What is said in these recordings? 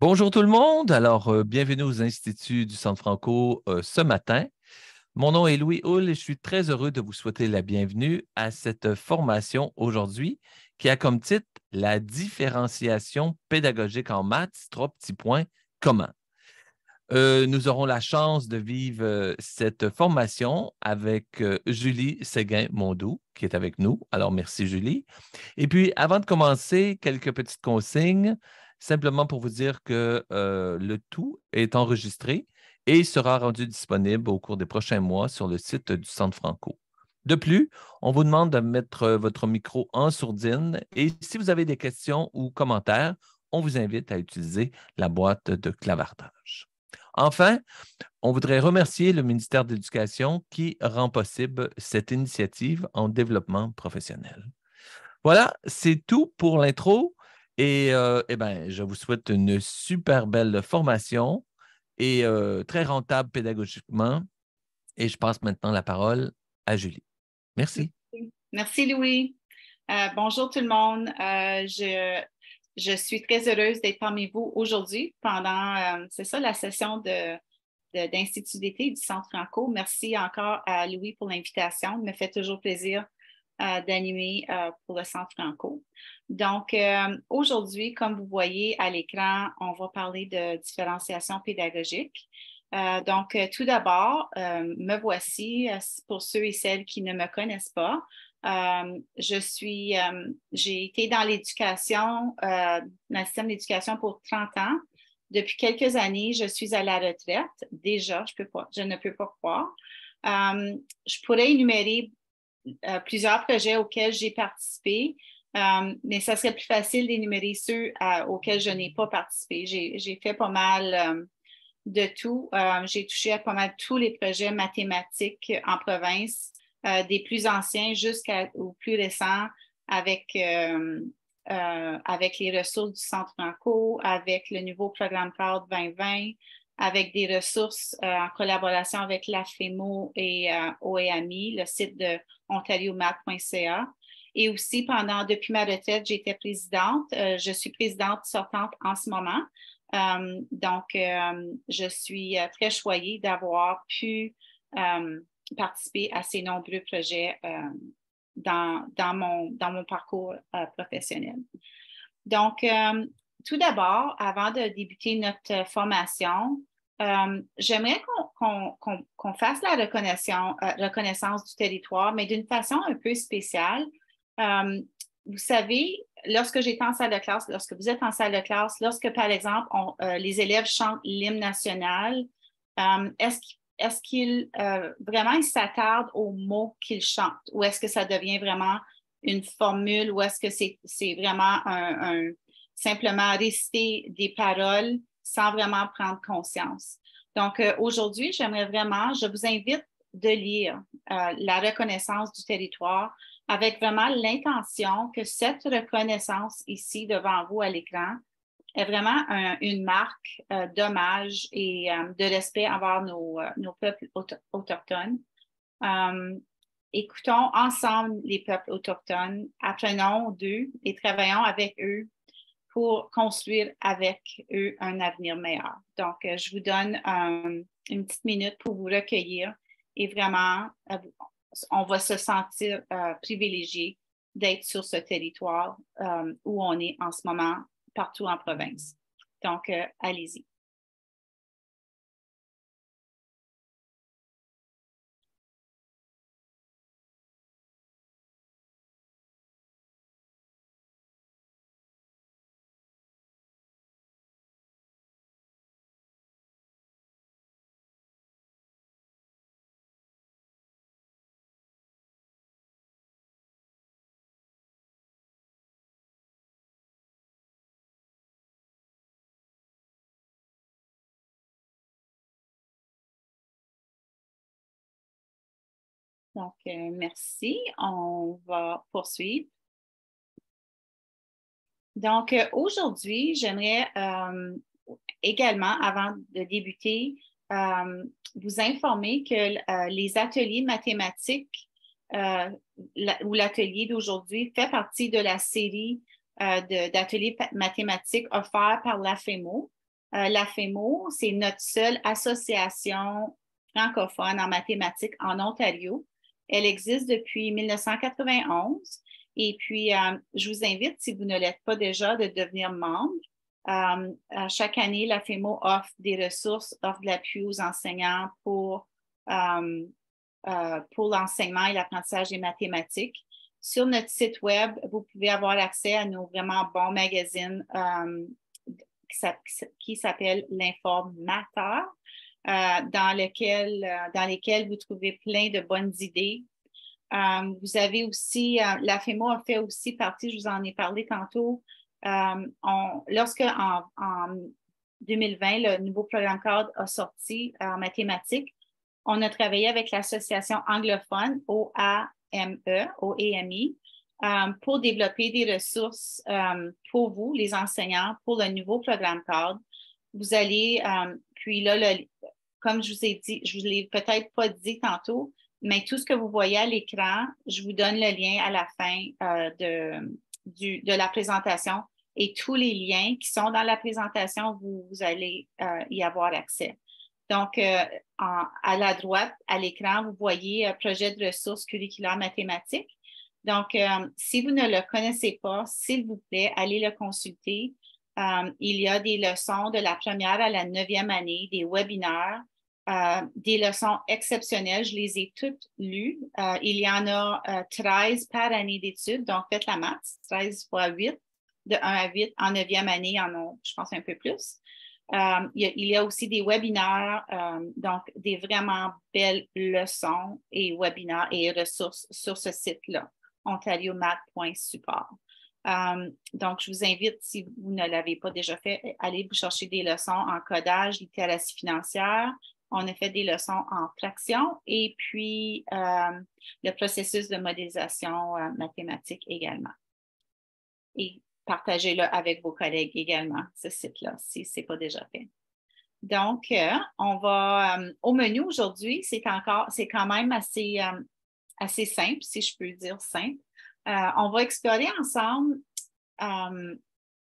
Bonjour tout le monde. Alors, bienvenue aux Instituts du Centre Franco ce matin. Mon nom est Louis Hull et je suis très heureux de vous souhaiter la bienvenue à cette formation aujourd'hui qui a comme titre La différenciation pédagogique en maths, trois petits points, comment? Nous aurons la chance de vivre cette formation avec Julie Séguin-Mondou qui est avec nous. Alors, merci Julie. Et puis, avant de commencer, quelques petites consignes, simplement pour vous dire que le tout est enregistré et sera rendu disponible au cours des prochains mois sur le site du Centre Franco. De plus, on vous demande de mettre votre micro en sourdine et si vous avez des questions ou commentaires, on vous invite à utiliser la boîte de clavardage. Enfin, on voudrait remercier le ministère de l'Éducation qui rend possible cette initiative en développement professionnel. Voilà, c'est tout pour l'intro. Et je vous souhaite une super belle formation et très rentable pédagogiquement. Et je passe maintenant la parole à Julie. Merci. Merci, Louis. Bonjour tout le monde. Je suis très heureuse d'être parmi vous aujourd'hui pendant, c'est ça, la session d'Institut d'été du Centre Franco. Merci encore à Louis pour l'invitation. Il me fait toujours plaisir d'animer pour le Centre Franco. Donc, aujourd'hui, comme vous voyez à l'écran, on va parler de différenciation pédagogique. Tout d'abord, me voici pour ceux et celles qui ne me connaissent pas. J'ai été dans l'éducation, dans le système d'éducation pour 30 ans. Depuis quelques années, je suis à la retraite. Déjà, je ne peux pas croire. Je pourrais énumérer plusieurs projets auxquels j'ai participé, mais ça serait plus facile d'énumérer ceux auxquels je n'ai pas participé. J'ai fait pas mal de tout. J'ai touché à pas mal tous les projets mathématiques en province, des plus anciens jusqu'aux plus récents avec les ressources du Centre Franco, avec le nouveau programme cadre 2020, avec des ressources en collaboration avec l'AFEMO et OEAMI, le site de ontariomath.ca. Et aussi, depuis ma retraite, j'étais présidente. Je suis présidente sortante en ce moment. Je suis très choyée d'avoir pu participer à ces nombreux projets dans mon parcours professionnel. Donc, tout d'abord, avant de débuter notre formation, j'aimerais qu'on fasse la reconnaissance du territoire, mais d'une façon un peu spéciale. Vous savez, lorsque j'étais en salle de classe, lorsque vous êtes en salle de classe, lorsque, par exemple, les élèves chantent l'hymne national, est-ce qu'ils vraiment ils s'attardent aux mots qu'ils chantent ou est-ce que ça devient vraiment une formule ou est-ce que c'est vraiment simplement réciter des paroles sans vraiment prendre conscience? Donc, aujourd'hui, je vous invite de lire la reconnaissance du territoire avec vraiment l'intention que cette reconnaissance ici devant vous à l'écran est vraiment une marque d'hommage et de respect envers nos peuples autochtones. Écoutons ensemble les peuples autochtones, apprenons d'eux et travaillons avec eux pour construire avec eux un avenir meilleur. Donc, je vous donne une petite minute pour vous recueillir et vraiment, on va se sentir privilégié d'être sur ce territoire où on est en ce moment partout en province. Donc, allez-y. Donc, merci. On va poursuivre. Donc, aujourd'hui, j'aimerais également, avant de débuter, vous informer que les ateliers mathématiques ou l'atelier d'aujourd'hui fait partie de la série d'ateliers mathématiques offerts par l'AFEMO. L'AFEMO, c'est notre seule association francophone en mathématiques en Ontario. Elle existe depuis 1991. Et puis, je vous invite, si vous ne l'êtes pas déjà, de devenir membre. Chaque année, la FEMO offre des ressources, offre de l'appui aux enseignants pour l'enseignement et l'apprentissage des mathématiques. Sur notre site Web, vous pouvez avoir accès à nos vraiment bons magazines qui s'appelle l'Informateur, dans lesquels vous trouvez plein de bonnes idées. Vous avez aussi, la FEMO a fait aussi partie, je vous en ai parlé tantôt, lorsque en 2020, le nouveau programme cadre a sorti en mathématiques, on a travaillé avec l'association anglophone OAMI, pour développer des ressources pour vous, les enseignants, pour le nouveau programme cadre. Vous allez, puis là, comme je vous ai dit, je ne vous l'ai peut-être pas dit tantôt, mais tout ce que vous voyez à l'écran, je vous donne le lien à la fin de la présentation et tous les liens qui sont dans la présentation, vous allez y avoir accès. Donc, à la droite, à l'écran, vous voyez projet de ressources curriculaires mathématiques. Donc, si vous ne le connaissez pas, s'il vous plaît, allez le consulter. Il y a des leçons de la première à la 9e année, des webinaires, des leçons exceptionnelles. Je les ai toutes lues. Il y en a 13 par année d'études, donc faites la maths, 13 fois 8, de 1 à 8. En 9e année, il y en a, je pense, un peu plus. Il y a aussi des webinaires, donc des vraiment belles leçons et webinaires et ressources sur ce site-là, ontariomath.support. Donc, je vous invite, si vous ne l'avez pas déjà fait, allez vous chercher des leçons en codage, littératie financière. On a fait des leçons en fractions et puis le processus de modélisation mathématique également. Et partagez-le avec vos collègues également, ce site-là, si ce n'est pas déjà fait. Donc, on va au menu aujourd'hui, c'est quand même assez simple, si je peux dire simple. On va explorer ensemble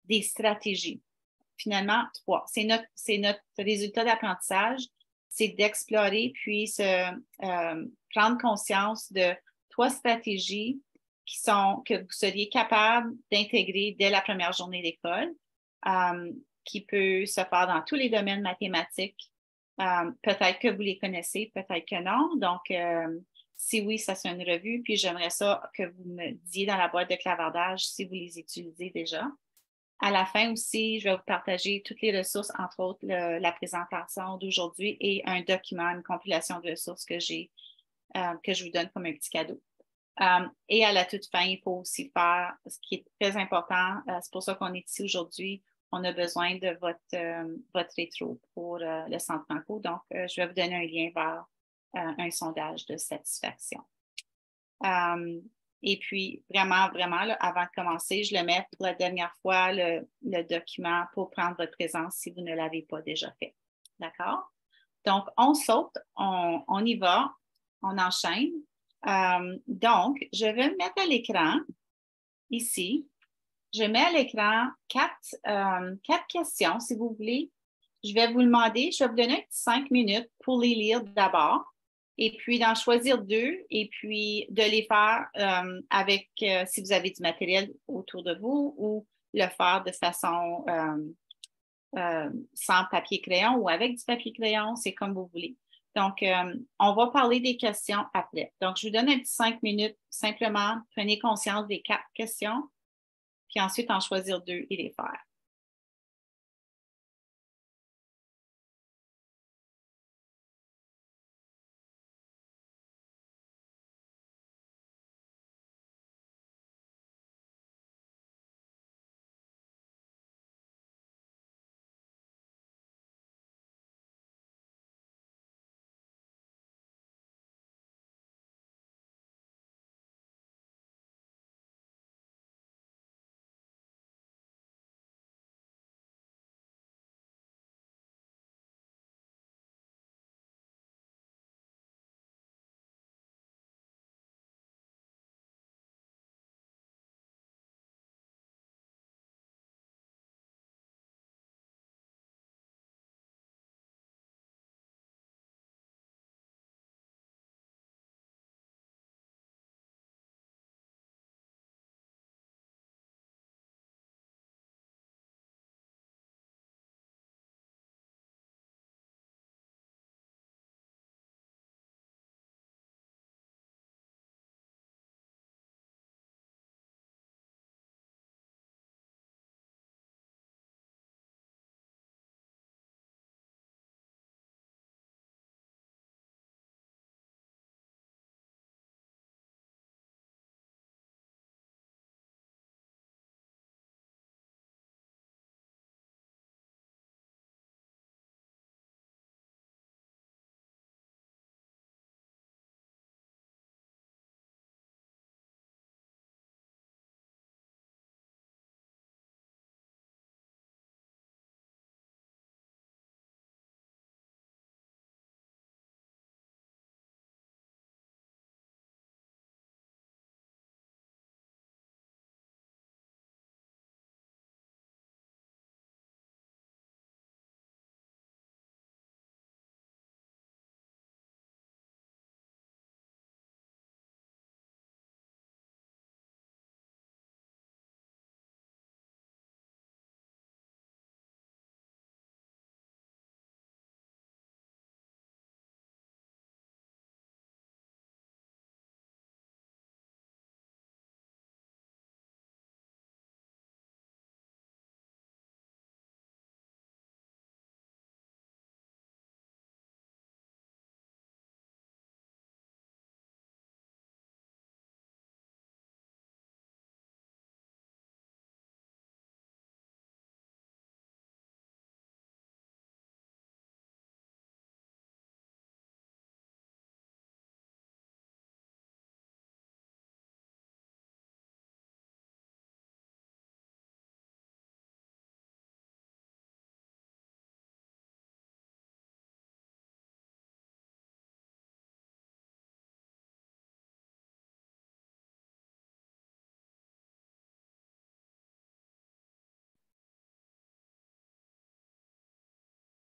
des stratégies. Finalement, 3. C'est notre résultat d'apprentissage, c'est d'explorer puis prendre conscience de 3 stratégies que vous seriez capable d'intégrer dès la première journée d'école, qui peut se faire dans tous les domaines mathématiques. Peut-être que vous les connaissez, peut-être que non. Donc, si oui, ça c'est une revue. Puis j'aimerais ça que vous me disiez dans la boîte de clavardage si vous les utilisez déjà. À la fin aussi, je vais vous partager toutes les ressources, entre autres la présentation d'aujourd'hui et un document, une compilation de ressources que je vous donne comme un petit cadeau. Et à la toute fin, il faut aussi faire ce qui est très important. C'est pour ça qu'on est ici aujourd'hui. On a besoin de votre rétro pour le Centre Franco. Donc, je vais vous donner un lien vers un sondage de satisfaction. Et puis, vraiment, là, avant de commencer, je le mets pour la dernière fois, le document pour prendre votre présence si vous ne l'avez pas déjà fait. D'accord? Donc, on saute, on y va, on enchaîne. Donc, je vais me mettre à l'écran, ici. Je mets à l'écran 4 questions, si vous voulez. Je vais vous demander, je vais vous donner 5 minutes pour les lire d'abord, et puis d'en choisir 2, et puis de les faire avec, si vous avez du matériel autour de vous, ou le faire de façon sans papier-crayon ou avec du papier-crayon, c'est comme vous voulez. Donc, on va parler des questions après. Donc, je vous donne un petit 5 minutes. Simplement, prenez conscience des 4 questions, puis ensuite en choisir 2 et les faire.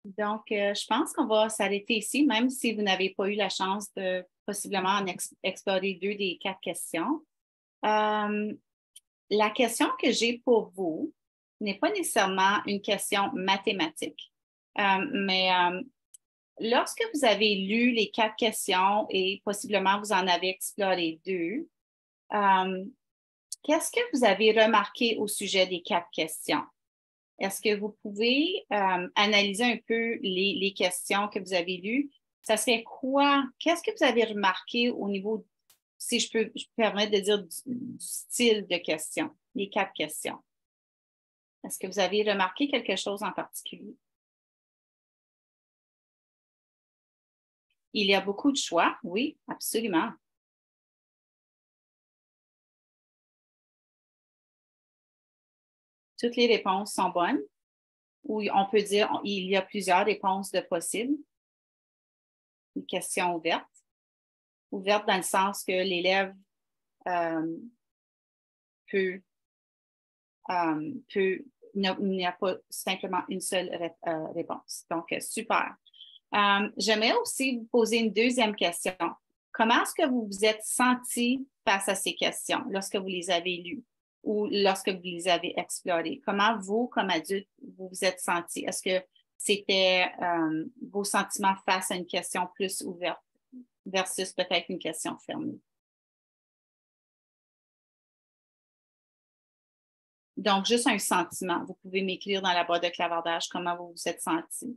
Donc, je pense qu'on va s'arrêter ici, même si vous n'avez pas eu la chance de possiblement en explorer 2 des 4 questions. La question que j'ai pour vous n'est pas nécessairement une question mathématique, mais lorsque vous avez lu les 4 questions et possiblement vous en avez exploré 2, qu'est-ce que vous avez remarqué au sujet des 4 questions? Est-ce que vous pouvez analyser un peu les questions que vous avez lues? Ça serait quoi? Qu'est-ce que vous avez remarqué au niveau, si je peux me permettre de dire, du style de questions, les 4 questions? Est-ce que vous avez remarqué quelque chose en particulier? Il y a beaucoup de choix, oui, absolument. Toutes les réponses sont bonnes, ou on peut dire qu'il y a plusieurs réponses de possibles. Une question ouverte. Ouverte dans le sens que l'élève il n'y a pas simplement une seule réponse. Donc, super. J'aimerais aussi vous poser une deuxième question. Comment est-ce que vous vous êtes senti face à ces questions lorsque vous les avez lues ou lorsque vous les avez explorées? Comment vous, comme adulte, vous vous êtes senti? Est-ce que c'était vos sentiments face à une question plus ouverte versus peut-être une question fermée? Donc, juste un sentiment. Vous pouvez m'écrire dans la boîte de clavardage comment vous vous êtes senti.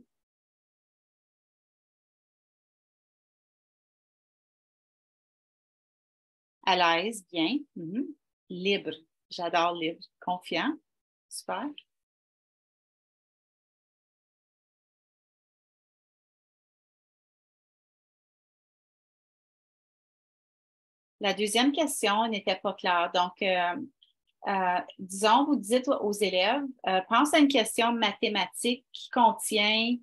À l'aise, bien. Libre. J'adore libre. Confiant. Super. La deuxième question n'était pas claire. Donc, disons, vous dites aux élèves, pense à une question mathématique qui contient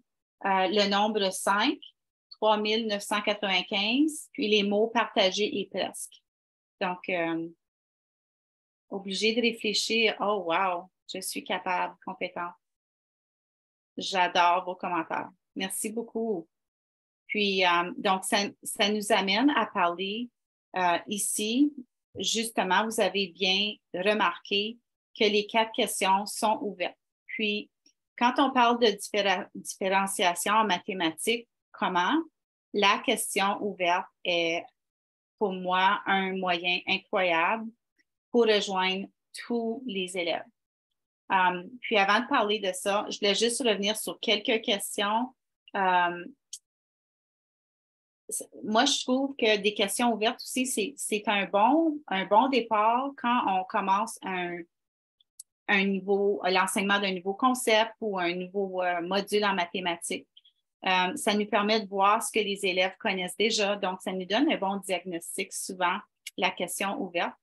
le nombre 5, 3995, puis les mots partagés et presque. Donc, obligé de réfléchir. Oh, wow, je suis capable, compétente. J'adore vos commentaires. Merci beaucoup. Puis, donc, ça nous amène à parler ici. Justement, vous avez bien remarqué que les 4 questions sont ouvertes. Puis, quand on parle de différenciation en mathématiques, comment? La question ouverte est, pour moi, un moyen incroyable pour rejoindre tous les élèves. Puis, avant de parler de ça, je voulais juste revenir sur quelques questions. Moi, je trouve que des questions ouvertes aussi, c'est un bon départ quand on commence un niveau, l'enseignement d'un nouveau concept ou un nouveau module en mathématiques. Ça nous permet de voir ce que les élèves connaissent déjà. Donc, ça nous donne un bon diagnostic souvent, la question ouverte,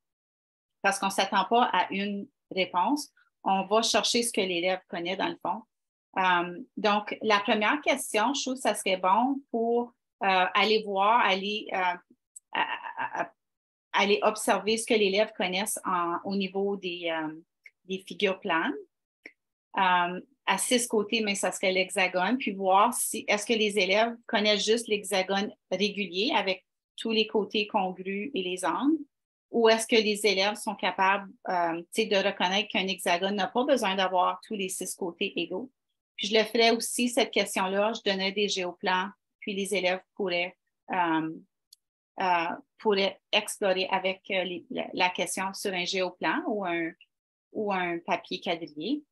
parce qu'on ne s'attend pas à une réponse. On va chercher ce que l'élève connaît dans le fond. Donc, la première question, je trouve que ça serait bon pour aller voir, aller observer ce que l'élève connaisse au niveau des figures planes. À 6 côtés, mais ça serait l'hexagone, puis voir si est-ce que les élèves connaissent juste l'hexagone régulier avec tous les côtés congrus et les angles, ou est-ce que les élèves sont capables de reconnaître qu'un hexagone n'a pas besoin d'avoir tous les 6 côtés égaux. Puis je le ferais aussi, cette question-là, je donnais des géoplans, puis les élèves pourraient explorer avec la question sur un géoplan ou un papier quadrillé.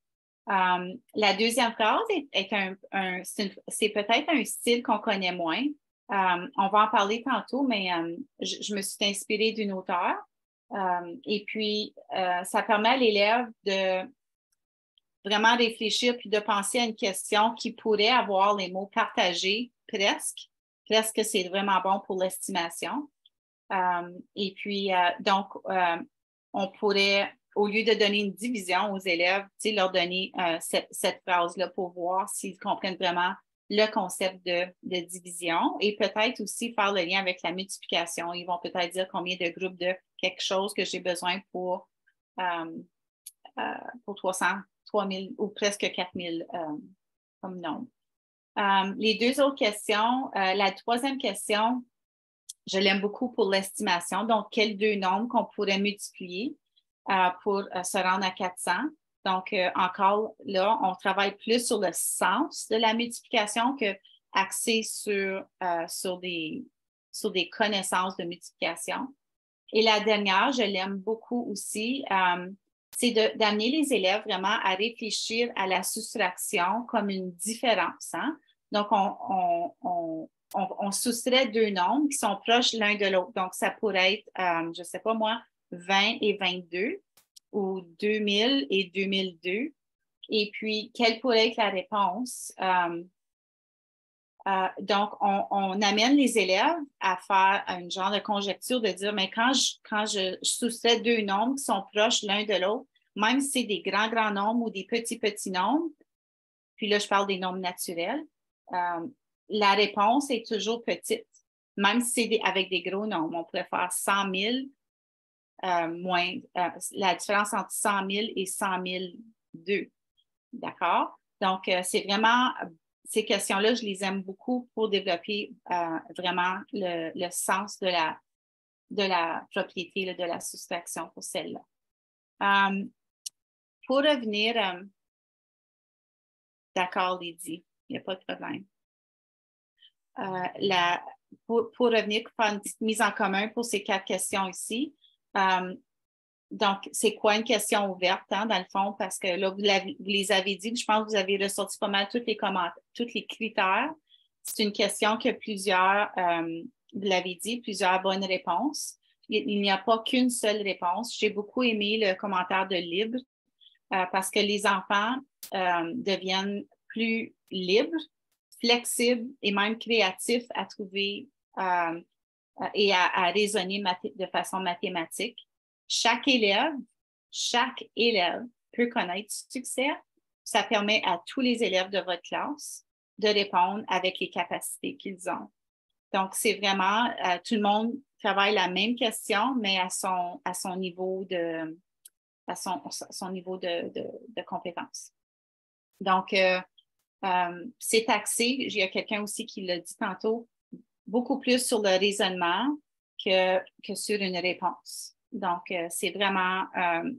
La deuxième phrase c'est peut-être un style qu'on connaît moins. On va en parler tantôt, mais je me suis inspirée d'une auteure. Et puis, ça permet à l'élève de vraiment réfléchir puis de penser à une question qui pourrait avoir les mots partagés presque. Presque, c'est vraiment bon pour l'estimation. Et puis, donc, on pourrait, au lieu de donner une division aux élèves, leur donner cette phrase-là pour voir s'ils comprennent vraiment le concept de division et peut-être aussi faire le lien avec la multiplication. Ils vont peut-être dire combien de groupes de quelque chose que j'ai besoin pour 300, 3000 ou presque 4000 comme nombre. Les deux autres questions, la troisième question, je l'aime beaucoup pour l'estimation. Donc, quels deux nombres qu'on pourrait multiplier pour se rendre à 400? Donc, encore là, on travaille plus sur le sens de la multiplication que axé sur des connaissances de multiplication. Et la dernière, je l'aime beaucoup aussi, c'est d'amener les élèves vraiment à réfléchir à la soustraction comme une différence. Hein? Donc, on soustrait deux nombres qui sont proches l'un de l'autre. Donc, ça pourrait être, je ne sais pas moi, 20 et 22 ou 2000 et 2002. Et puis, quelle pourrait être la réponse? Donc, on amène les élèves à faire un genre de conjecture de dire, mais quand je soustrais deux nombres qui sont proches l'un de l'autre, même si c'est des grands nombres ou des petits nombres, puis là, je parle des nombres naturels, la réponse est toujours petite, même si c'est avec des gros nombres. On pourrait faire 100 000 moins la différence entre 100 000 et 100 002. D'accord? Donc, c'est vraiment ces questions-là, je les aime beaucoup pour développer vraiment le sens de la propriété, là, de la soustraction pour celle-là. Pour revenir, d'accord, Lydie, il n'y a pas de problème. Pour revenir, faire une petite mise en commun pour ces 4 questions ici. Donc, c'est quoi une question ouverte, hein, dans le fond, parce que là, vous les avez dit, je pense que vous avez ressorti pas mal tous les commentaires, tous les critères. C'est une question que plusieurs, vous l'avez dit, plusieurs bonnes réponses. Il n'y a pas qu'une seule réponse. J'ai beaucoup aimé le commentaire de Libre parce que les enfants deviennent plus libres, flexibles et même créatifs à trouver et à raisonner de façon mathématique. Chaque élève peut connaître du succès. Ça permet à tous les élèves de votre classe de répondre avec les capacités qu'ils ont. Donc, c'est vraiment, tout le monde travaille la même question, mais à son niveau de compétence. Donc, c'est axé, il y a quelqu'un aussi qui l'a dit tantôt, beaucoup plus sur le raisonnement que sur une réponse. Donc, c'est vraiment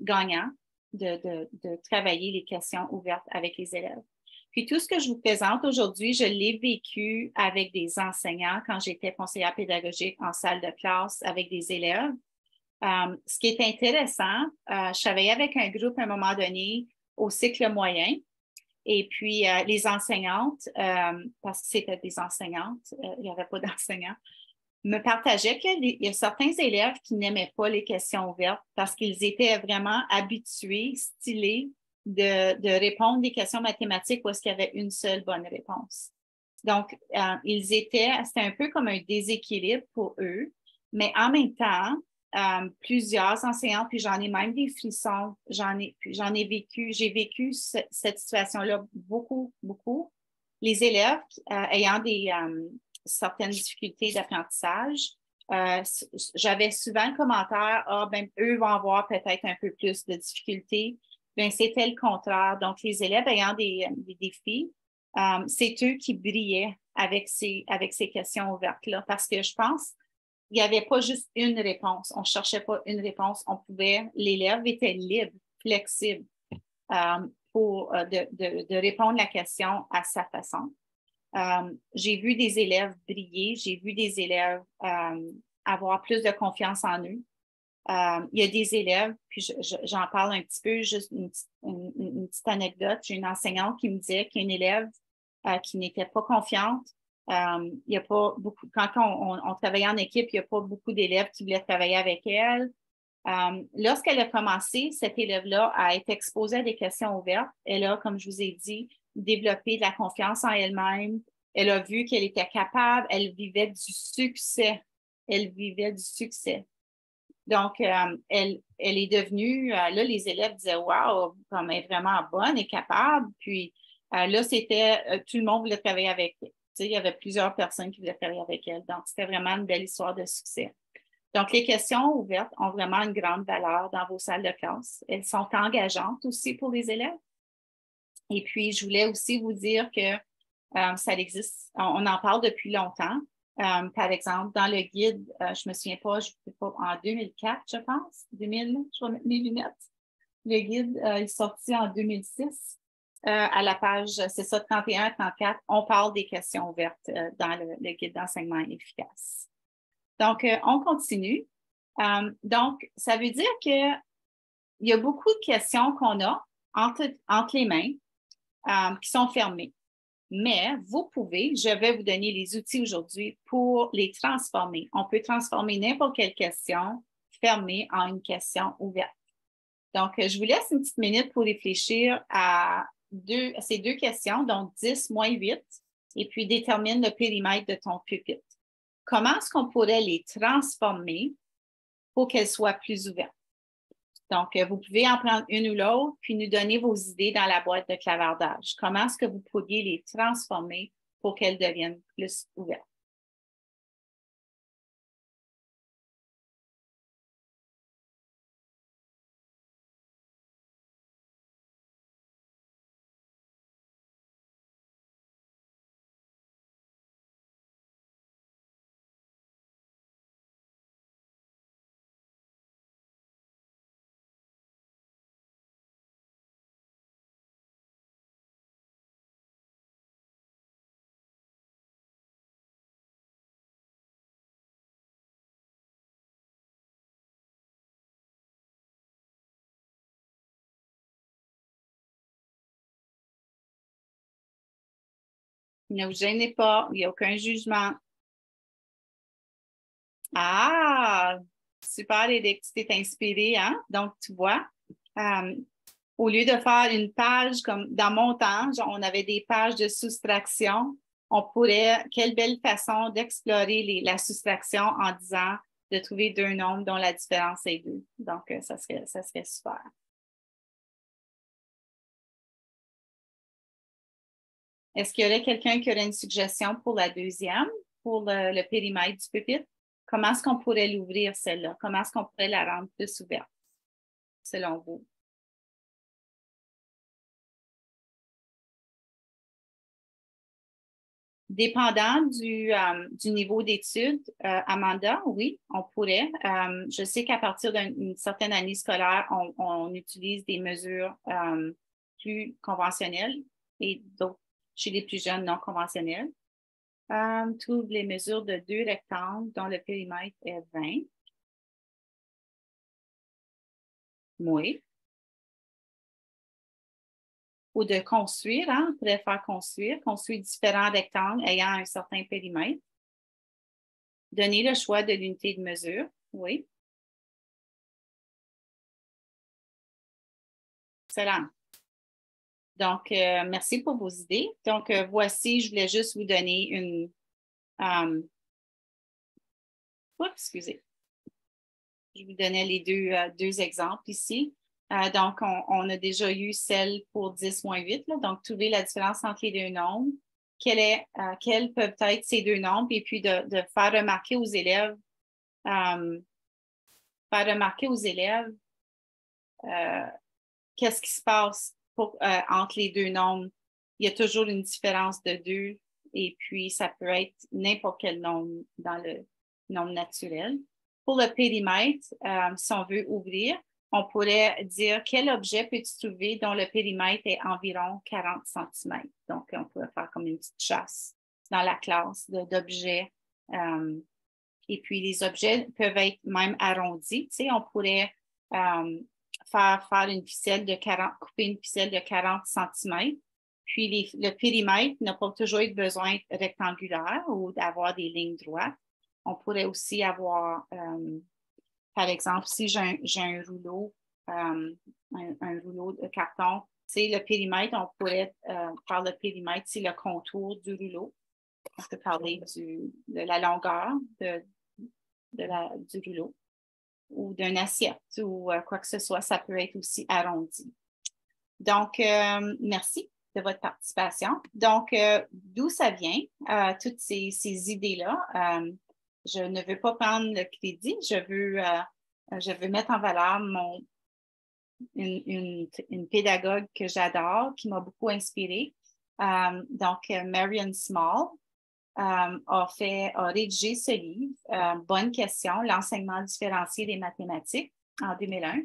gagnant de travailler les questions ouvertes avec les élèves. Puis, tout ce que je vous présente aujourd'hui, je l'ai vécu avec des enseignants quand j'étais conseillère pédagogique en salle de classe avec des élèves. Ce qui est intéressant, je travaillais avec un groupe à un moment donné au cycle moyen. Et puis, les enseignantes, parce que c'était des enseignantes, il n'y avait pas d'enseignants, me partageaient qu'il y a certains élèves qui n'aimaient pas les questions ouvertes parce qu'ils étaient vraiment habitués, stylés de répondre des questions mathématiques où est-ce qu'il y avait une seule bonne réponse. Donc, c'était un peu comme un déséquilibre pour eux, mais en même temps, plusieurs enseignants, puis j'en ai même des frissons, j'ai vécu cette situation-là beaucoup. Les élèves ayant certaines difficultés d'apprentissage, j'avais souvent le commentaire, eux vont avoir peut-être un peu plus de difficultés. Bien, c'était le contraire. Donc, les élèves ayant des défis, c'est eux qui brillaient avec ces questions ouvertes-là, parce que je pense il n'y avait pas juste une réponse. On ne cherchait pas une réponse. L'élève était libre, flexible de répondre à la question à sa façon. J'ai vu des élèves briller, j'ai vu des élèves avoir plus de confiance en eux. Il y a des élèves, puis j'en parle un petit peu, juste une petite anecdote. J'ai une enseignante qui me disait qu'il y a une élève qui n'était pas confiante. Il y a pas beaucoup, quand on travaillait en équipe, il n'y a pas beaucoup d'élèves qui voulaient travailler avec elle. Lorsqu'elle a commencé, cette élève-là a été exposée à des questions ouvertes. Elle a, comme je vous ai dit, développé de la confiance en elle-même. Elle a vu qu'elle était capable, elle vivait du succès. Donc, elle est devenue, là, les élèves disaient, wow, elle est vraiment bonne et capable. Puis là, tout le monde voulait travailler avec elle. Il y avait plusieurs personnes qui voulaient travailler avec elle. Donc, c'était vraiment une belle histoire de succès. Donc, les questions ouvertes ont vraiment une grande valeur dans vos salles de classe. Elles sont engageantes aussi pour les élèves. Et puis, je voulais aussi vous dire que Ça existe, on en parle depuis longtemps. Par exemple, dans le guide, je ne me souviens pas, en 2004, je pense, 2000, je vais mettre mes lunettes. Le guide est sorti en 2006. À la page, c'est ça, 31-34, on parle des questions ouvertes dans le guide d'enseignement efficace. Donc, on continue. Donc, ça veut dire qu'il y a beaucoup de questions qu'on a entre les mains qui sont fermées. Mais vous pouvez, je vais vous donner les outils aujourd'hui pour les transformer. On peut transformer n'importe quelle question fermée en une question ouverte. Donc, je vous laisse une petite minute pour réfléchir à ces deux questions, donc 10 moins 8, et puis détermine le périmètre de ton pupitre. Comment est-ce qu'on pourrait les transformer pour qu'elles soient plus ouvertes? Donc, vous pouvez en prendre une ou l'autre, puis nous donner vos idées dans la boîte de clavardage. Comment est-ce que vous pourriez les transformer pour qu'elles deviennent plus ouvertes? Ne vous gênez pas, il n'y a aucun jugement. Ah, super, Eric, tu t'es inspiré, hein? Donc, tu vois, au lieu de faire une page comme dans mon temps, genre, on avait des pages de soustraction, on pourrait, quelle belle façon d'explorer la soustraction en disant de trouver deux nombres dont la différence est 2. Donc, ça serait super. Est-ce qu'il y aurait quelqu'un qui aurait une suggestion pour la deuxième, pour le périmètre du pupitre? Comment est-ce qu'on pourrait l'ouvrir, celle-là? Comment est-ce qu'on pourrait la rendre plus ouverte, selon vous? Dépendant du niveau d'études, Amanda, oui, on pourrait. Je sais qu'à partir d'une certaine année scolaire, on utilise des mesures plus conventionnelles et d'autres chez les plus jeunes non conventionnelles. Toutes les mesures de 2 rectangles dont le périmètre est 20. Oui. Ou de construire, hein? On pourrait faire construire différents rectangles ayant un certain périmètre. Donner le choix de l'unité de mesure, oui. Excellent. Donc, merci pour vos idées. Donc, voici, je voulais juste vous donner une... excusez. Je vous donnais les deux exemples ici. Donc, on a déjà eu celle pour 10 moins 8. Là, donc, trouver la différence entre les deux nombres. Quels peuvent être ces deux nombres? Et puis, de faire remarquer aux élèves, qu'est-ce qui se passe entre les deux nombres. Il y a toujours une différence de 2 et puis ça peut être n'importe quel nombre dans le nombre naturel. Pour le périmètre, si on veut ouvrir, on pourrait dire quel objet peux-tu trouver dont le périmètre est environ 40 cm. Donc, on pourrait faire comme une petite chasse dans la classe d'objets. Et puis, les objets peuvent être même arrondis. Tu sais, on pourrait faire une ficelle couper une ficelle de 40 cm. Puis, le périmètre n'a pas toujours besoin d'être rectangulaire ou d'avoir des lignes droites. On pourrait aussi avoir, par exemple, si j'ai un rouleau, un rouleau de carton, c'est le périmètre, on pourrait faire le périmètre, c'est le contour du rouleau. On peut parler de la longueur du rouleau ou d'une assiette ou quoi que ce soit. Ça peut être aussi arrondi. Donc, merci de votre participation. Donc, d'où ça vient, toutes ces idées-là? Je ne veux pas prendre le crédit. Je veux mettre en valeur une pédagogue que j'adore, qui m'a beaucoup inspirée. Marion Small a rédigé ce livre, Bonne question, l'enseignement différencié des mathématiques en 2001.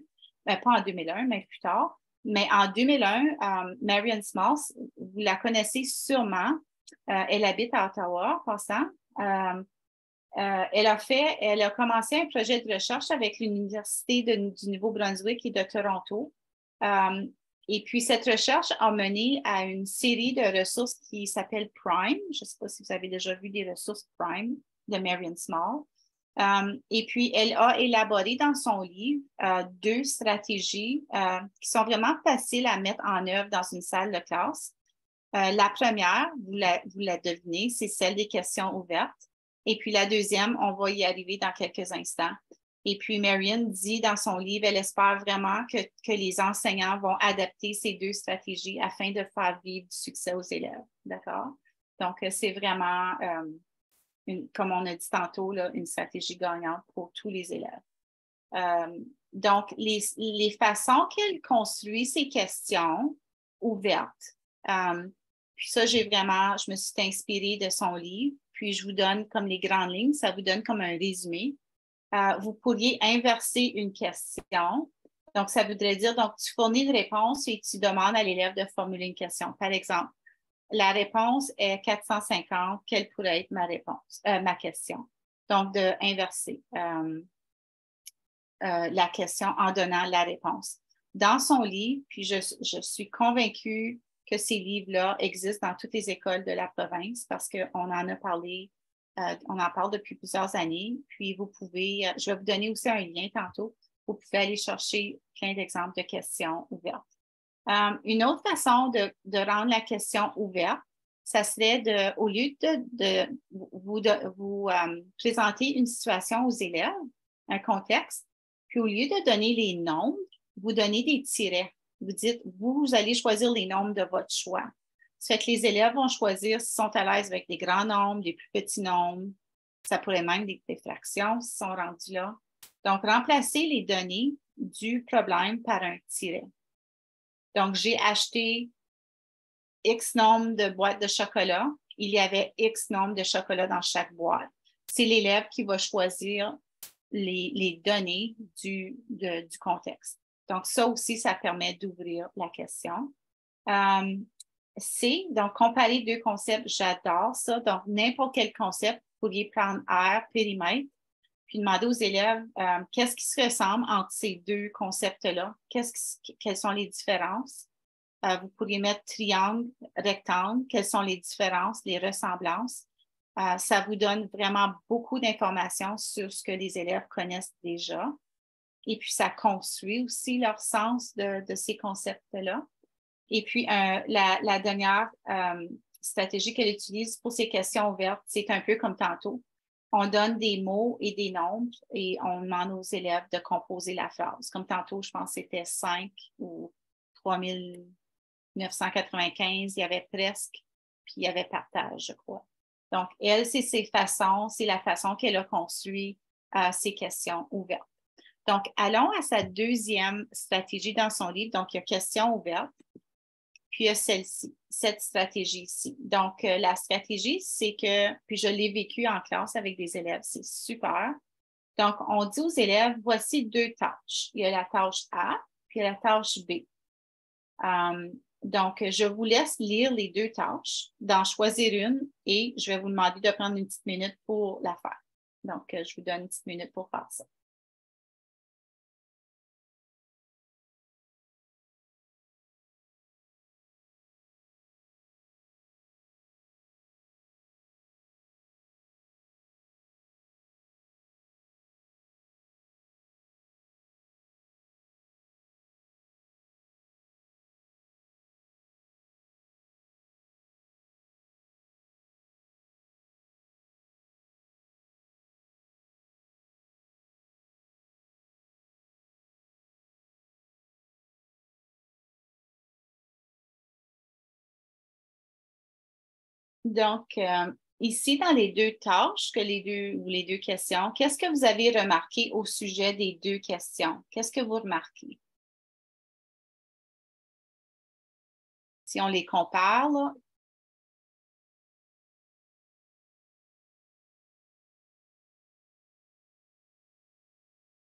Pas en 2001, mais plus tard. Mais en 2001, Marion Small, vous la connaissez sûrement. Elle habite à Ottawa, en passant. Elle a commencé un projet de recherche avec l'Université du Nouveau-Brunswick et de Toronto. Et puis, cette recherche a mené à une série de ressources qui s'appelle Prime. Je ne sais pas si vous avez déjà vu des ressources Prime de Marion Small. Et puis, elle a élaboré dans son livre 2 stratégies qui sont vraiment faciles à mettre en œuvre dans une salle de classe. La première, vous la devinez, c'est celle des questions ouvertes. Et puis la deuxième, on va y arriver dans quelques instants. Et puis Marion dit dans son livre, elle espère vraiment que les enseignants vont adapter ces 2 stratégies afin de faire vivre du succès aux élèves. D'accord? Donc, c'est vraiment, comme on a dit tantôt, là, une stratégie gagnante pour tous les élèves. Donc, les façons qu'elle construit ces questions ouvertes, puis ça, je me suis inspirée de son livre, puis je vous donne comme les grandes lignes, ça vous donne comme un résumé. Vous pourriez inverser une question. Donc, ça voudrait dire, donc, tu fournis une réponse et tu demandes à l'élève de formuler une question. Par exemple, la réponse est 450, quelle pourrait être ma réponse, ma question? Donc, d'inverser la question en donnant la réponse. Dans son livre, puis je suis convaincue que ces livres-là existent dans toutes les écoles de la province parce qu'on en a parlé, on en parle depuis plusieurs années. Puis vous pouvez, je vais vous donner aussi un lien tantôt, vous pouvez aller chercher plein d'exemples de questions ouvertes. Une autre façon de rendre la question ouverte, ça serait au lieu de vous présenter une situation aux élèves, un contexte, puis au lieu de donner les nombres, vous donnez des tirets. Vous dites, vous allez choisir les nombres de votre choix. Ça fait que les élèves vont choisir s'ils sont à l'aise avec des grands nombres, des plus petits nombres. Ça pourrait même des fractions s'ils sont rendus là. Donc, remplacez les données du problème par un tiret. Donc, j'ai acheté X nombre de boîtes de chocolat. Il y avait X nombre de chocolat dans chaque boîte. C'est l'élève qui va choisir les données du contexte. Donc, ça aussi, ça permet d'ouvrir la question. C, donc, comparer 2 concepts, j'adore ça. Donc, n'importe quel concept, vous pourriez prendre R, périmètre, puis demander aux élèves qu'est-ce qui se ressemble entre ces 2 concepts-là, quelles sont les différences. Vous pourriez mettre triangle, rectangle, quelles sont les différences, les ressemblances. Ça vous donne vraiment beaucoup d'informations sur ce que les élèves connaissent déjà. Et puis, ça construit aussi leur sens de ces concepts-là. Et puis, la dernière stratégie qu'elle utilise pour ces questions ouvertes, c'est un peu comme tantôt. On donne des mots et des nombres et on demande aux élèves de composer la phrase. Comme tantôt, je pense que c'était 5 ou 3995, il y avait presque, puis il y avait partage, je crois. Donc, elle, c'est la façon qu'elle a construit ces questions ouvertes. Donc, allons à sa deuxième stratégie dans son livre. Donc, il y a questions ouvertes, puis il y a celle-ci, cette stratégie-ci. Donc, la stratégie, c'est que, puis je l'ai vécu en classe avec des élèves, c'est super. Donc, on dit aux élèves, voici 2 tâches. Il y a la tâche A, puis il y a la tâche B. Donc, je vous laisse lire les 2 tâches, d'en choisir une et je vais vous demander de prendre une petite minute pour la faire. Donc, je vous donne une petite minute pour faire ça. Donc, ici, dans les 2 tâches, les 2 questions, qu'est-ce que vous avez remarqué au sujet des 2 questions? Qu'est-ce que vous remarquez? Si on les compare, là,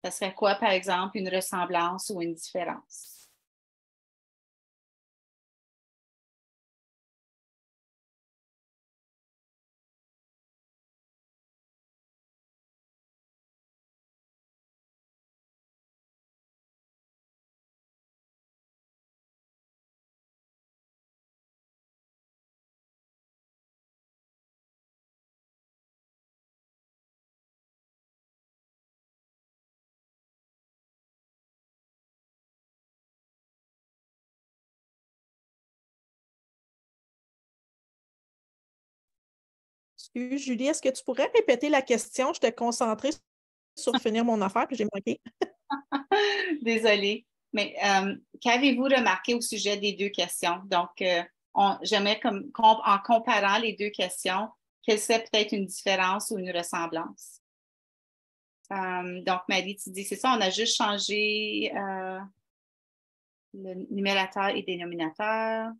Ça serait quoi, par exemple, une ressemblance ou une différence? Excuse, Julie, est-ce que tu pourrais répéter la question? J'étais concentrée sur finir mon affaire, puis j'ai manqué. Désolée. Mais qu'avez-vous remarqué au sujet des deux questions? Donc, j'aimerais en comparant les deux questions, quelle serait peut-être une différence ou une ressemblance? Donc, Marie, tu dis, c'est ça, on a juste changé le numérateur et dénominateur.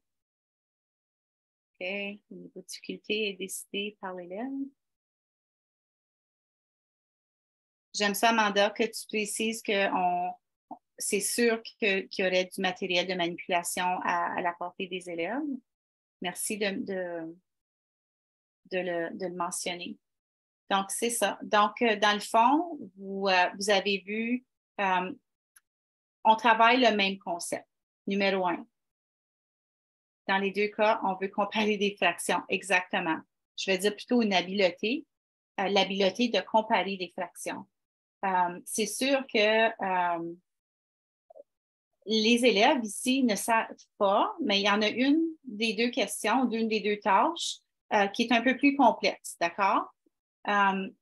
OK. Le niveau de difficulté est décidé par l'élève. J'aime ça, Amanda, que tu précises que c'est sûr qu'il y aurait du matériel de manipulation à la portée des élèves. Merci de le mentionner. Donc, c'est ça. Donc, dans le fond, vous avez vu, on travaille le même concept. Numéro 1. Dans les deux cas, on veut comparer des fractions. Exactement. Je vais dire plutôt une habileté, l'habileté de comparer des fractions. C'est sûr que les élèves ici ne savent pas, mais il y en a une des deux questions, d'une des deux tâches qui est un peu plus complexe, d'accord?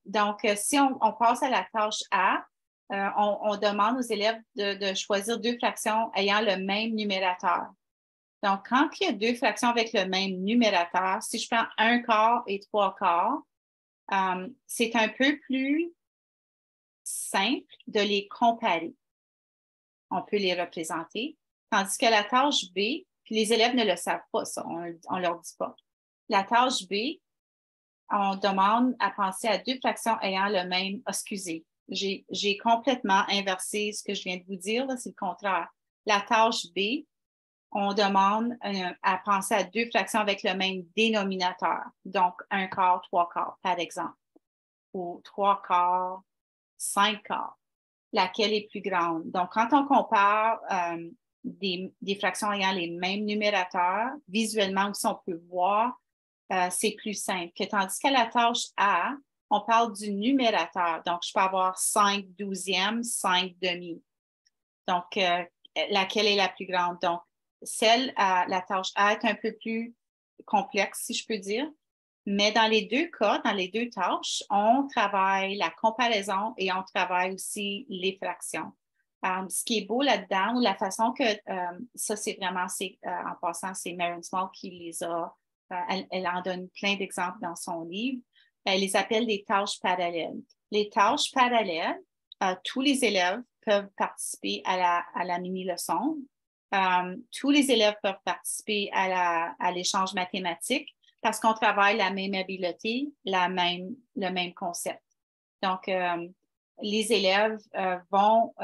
Donc, si on passe à la tâche A, on demande aux élèves de choisir deux fractions ayant le même numérateur. Donc, quand il y a deux fractions avec le même numérateur, si je prends 1/4 et 3/4, c'est un peu plus simple de les comparer. On peut les représenter. Tandis que la tâche B, puis les élèves ne le savent pas, ça, on ne leur dit pas. La tâche B, on demande à penser à deux fractions ayant le même. Excusez, j'ai complètement inversé ce que je viens de vous dire, c'est le contraire. La tâche B, on demande à penser à deux fractions avec le même dénominateur. Donc, 1/4, 3/4, par exemple. Ou 3/4, 5/4. Laquelle est plus grande? Donc, quand on compare des fractions ayant les mêmes numérateurs, visuellement aussi, on peut voir, c'est plus simple. Tandis qu'à la tâche A, on parle du numérateur. Donc, je peux avoir 5 douzièmes, 5 demi. Donc, laquelle est la plus grande? Donc, la tâche A est un peu plus complexe, si je peux dire. Mais dans les deux cas, dans les deux tâches, on travaille la comparaison et on travaille aussi les fractions. Ce qui est beau là-dedans, ou la façon que ça, c'est vraiment, en passant, c'est Marion Small qui les a, elle en donne plein d'exemples dans son livre. Elle les appelle des tâches parallèles. Les tâches parallèles, tous les élèves peuvent participer à la mini-leçon. Tous les élèves peuvent participer à l'échange mathématique parce qu'on travaille la même habileté, le même concept. Donc, les élèves vont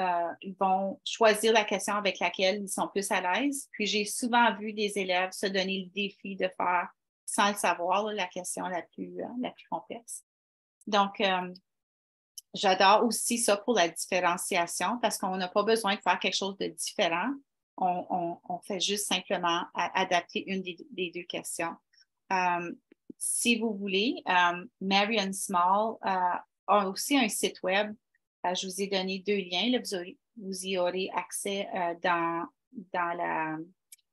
choisir la question avec laquelle ils sont plus à l'aise. Puis, j'ai souvent vu des élèves se donner le défi de faire, sans le savoir, la question la plus complexe. Donc, j'adore aussi ça pour la différenciation parce qu'on n'a pas besoin de faire quelque chose de différent. On fait juste simplement adapter une des deux questions. Si vous voulez, Marion Small a aussi un site web. Je vous ai donné 2 liens. Là, vous y aurez accès dans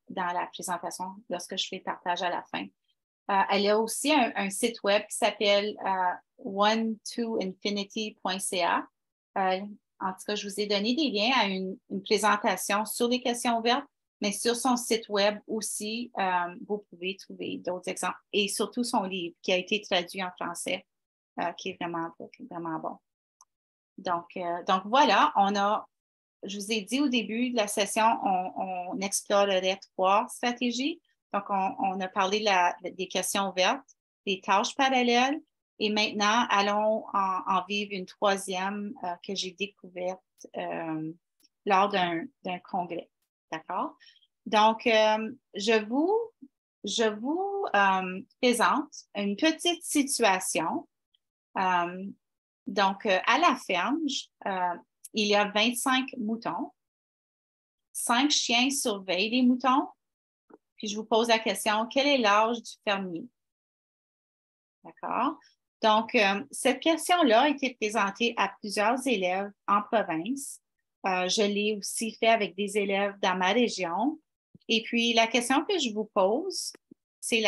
la présentation lorsque je fais le partage à la fin. Elle a aussi un site web qui s'appelle one2infinity.ca. En tout cas, je vous ai donné des liens à une présentation sur les questions ouvertes, mais sur son site web aussi, vous pouvez trouver d'autres exemples et surtout son livre qui a été traduit en français, qui est vraiment bon. Donc voilà, je vous ai dit au début de la session, on explorerait 3 stratégies. Donc, on a parlé des questions ouvertes, des tâches parallèles Et maintenant, allons en vivre une troisième que j'ai découverte lors d'un congrès. D'accord? Donc, je vous présente une petite situation. Donc, à la ferme, il y a 25 moutons. 5 chiens surveillent les moutons. Puis, je vous pose la question, quel est l'âge du fermier? D'accord? Donc, cette question-là a été présentée à plusieurs élèves en province. Je l'ai aussi fait avec des élèves dans ma région. Et puis, la question que je vous pose, c'est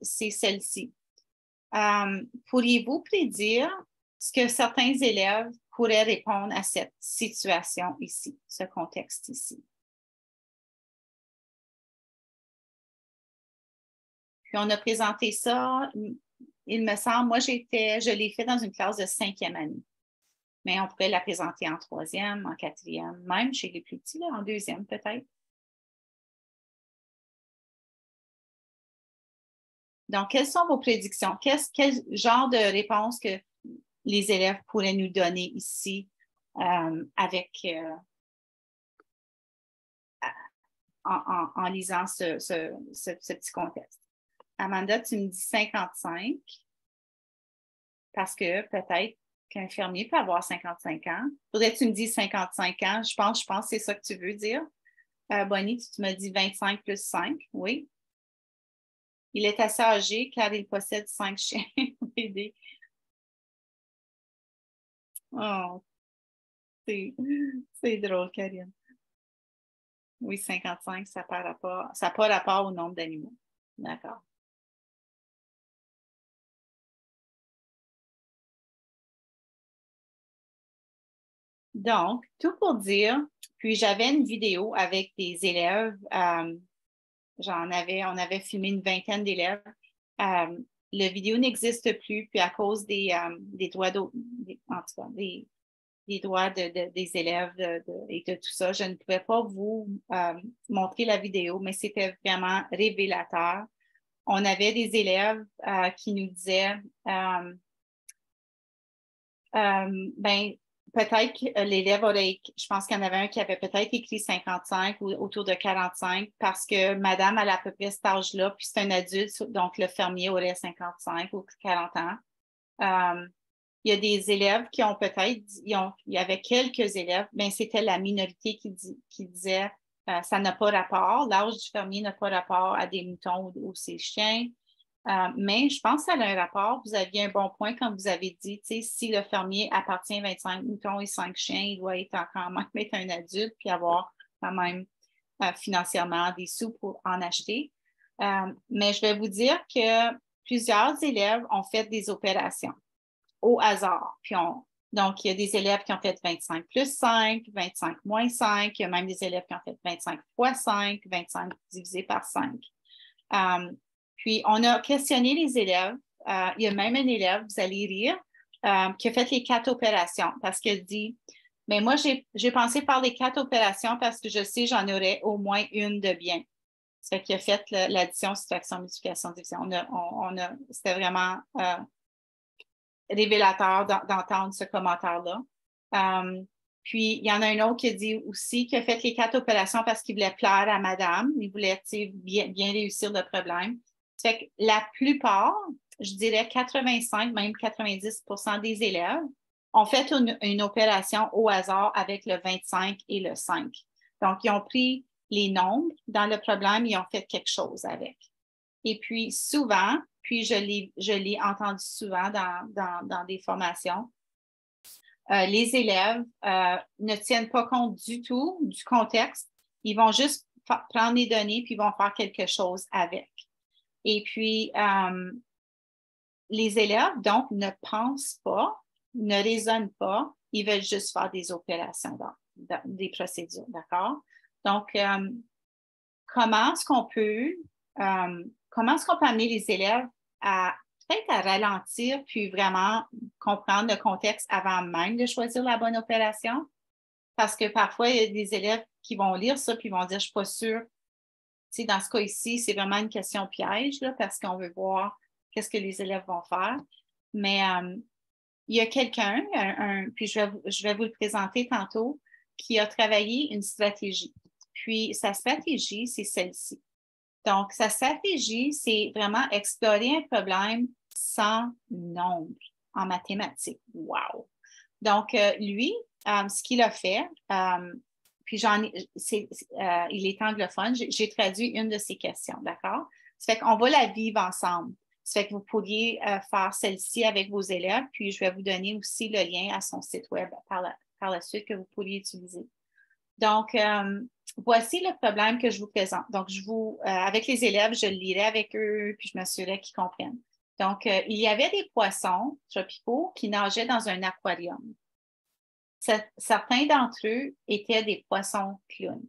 celle-ci. Pourriez-vous prédire ce que certains élèves pourraient répondre à cette situation ici, ce contexte ici? Puis, on a présenté ça, il me semble, moi, je l'ai fait dans une classe de 5e année. Mais on pourrait la présenter en 3e, en 4e, même chez les plus petits, là, en 2e peut-être. Donc, quelles sont vos prédictions? Quel genre de réponse que les élèves pourraient nous donner ici en lisant ce petit contexte? Amanda, tu me dis 55 parce que peut-être qu'un fermier peut avoir 55 ans. Faudrait que tu me dises 55 ans. Je pense que c'est ça que tu veux dire. Bonnie, tu m'as dit 25 plus 5. Oui. Il est assez âgé car il possède 5 chiens. Oh, c'est drôle, Karine. Oui, 55, ça n'a pas rapport au nombre d'animaux. D'accord. Donc, tout pour dire, puis j'avais une vidéo avec des élèves. On avait filmé une vingtaine d'élèves. La vidéo n'existe plus, puis à cause des droits des droits des élèves et de tout ça, je ne pouvais pas vous montrer la vidéo, mais c'était vraiment révélateur. On avait des élèves qui nous disaient peut-être que l'élève je pense qu'il y en avait un qui avait peut-être écrit 55 ou autour de 45 parce que madame, elle a à peu près cet âge-là, puis c'est un adulte, donc le fermier aurait 55 ou 40 ans. Il y a des élèves qui ont peut-être, il y avait quelques élèves, mais c'était la minorité qui disait ça n'a pas rapport, l'âge du fermier n'a pas rapport à des moutons ou ses chiens. Mais je pense que ça a un rapport. Vous aviez un bon point quand vous avez dit, si le fermier appartient à 25 moutons et 5 chiens, il doit quand même être un adulte puis avoir quand même financièrement des sous pour en acheter. Mais je vais vous dire que plusieurs élèves ont fait des opérations au hasard. Donc, il y a des élèves qui ont fait 25 plus 5, 25 moins 5. Il y a même des élèves qui ont fait 25 fois 5, 25 divisé par 5. Puis, on a questionné les élèves. Il y a même un élève, vous allez rire, qui a fait les 4 opérations parce qu'elle dit, mais moi, j'ai pensé faire les 4 opérations parce que je sais j'en aurais au moins une de bien. Ça fait qu'il a fait l'addition, soustraction, multiplication, division. C'était vraiment révélateur d'entendre ce commentaire-là. Puis, il y en a un autre qui a dit aussi qu'il a fait les 4 opérations parce qu'il voulait plaire à madame. Il voulait bien réussir le problème. Ça fait que la plupart, je dirais 85, même 90% des élèves ont fait une opération au hasard avec le 25 et le 5. Donc, ils ont pris les nombres dans le problème, ils ont fait quelque chose avec. Et puis, souvent, puis je l'ai entendu souvent dans des formations, les élèves ne tiennent pas compte du tout du contexte. Ils vont juste prendre les données puis ils vont faire quelque chose avec. Et puis, les élèves, donc, ne pensent pas, ne raisonnent pas, ils veulent juste faire des opérations, des procédures, d'accord? Donc, comment est-ce qu'on peut amener les élèves à peut-être à ralentir puis vraiment comprendre le contexte avant même de choisir la bonne opération? Parce que parfois, il y a des élèves qui vont lire ça puis vont dire, je ne suis pas sûre. Tu sais, dans ce cas ici, c'est vraiment une question piège là, parce qu'on veut voir qu'est-ce que les élèves vont faire. Mais il y a quelqu'un, puis je vais vous le présenter tantôt, qui a travaillé une stratégie. Puis sa stratégie, c'est celle-ci. Donc, sa stratégie, c'est vraiment explorer un problème sans nombre en mathématiques. Wow! Donc, lui, ce qu'il a fait, puis il est anglophone, j'ai traduit une de ses questions, d'accord? Ça fait qu'on va la vivre ensemble. Ça fait que vous pourriez faire celle-ci avec vos élèves, puis je vais vous donner aussi le lien à son site web par la suite que vous pourriez utiliser. Donc, voici le problème que je vous présente. Donc, avec les élèves, je le lirai avec eux, puis je m'assurerai qu'ils comprennent. Donc, il y avait des poissons tropicaux qui nageaient dans un aquarium. Certains d'entre eux étaient des poissons clowns.